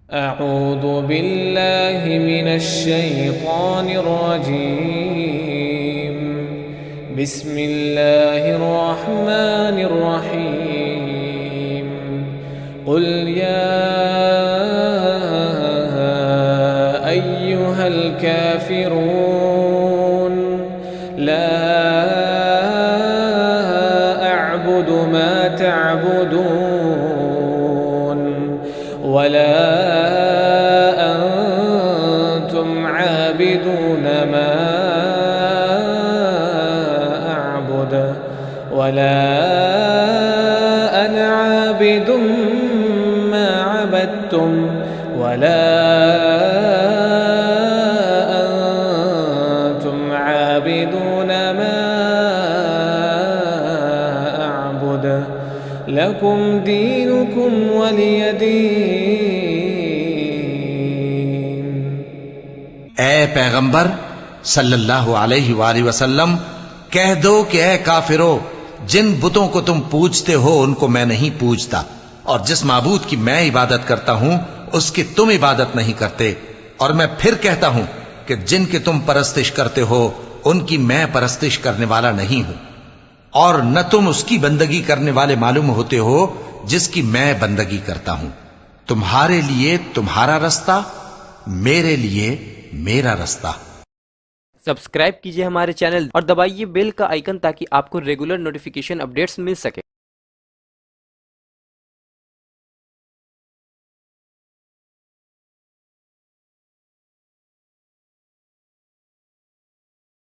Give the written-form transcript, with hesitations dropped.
أعوذ بالله من الشيطان الرجيم. بسم الله الرحمن الرحيم. قل يا أيها الكافرون لا أعبد ما تعبدون ولا أنتم عابدون ما أعبد ولا أنا عابد ما عبدتم ولا أنتم عابدون ما أعبد لكم دينكم ولي دين। ए पैगंबर सल्लल्लाहु अलैहि वसल्लम, कह दो कि ए काफिरो, जिन बुतों को तुम पूजते हो उनको मैं नहीं पूजता, और जिस माबूद की मैं इबादत करता हूं उसकी तुम इबादत नहीं करते। और मैं फिर कहता हूं कि जिनकी तुम परस्तिश करते हो उनकी मैं परस्तिश करने वाला नहीं हूं, और न तुम उसकी बंदगी करने वाले मालूम होते हो जिसकी मैं बंदगी करता हूं। तुम्हारे लिए तुम्हारा रास्ता, मेरे लिए मेरा रास्ता। सब्सक्राइब कीजिए हमारे चैनल और दबाइए बेल का आइकन ताकि आपको रेगुलर नोटिफिकेशन अपडेट्स मिल सके।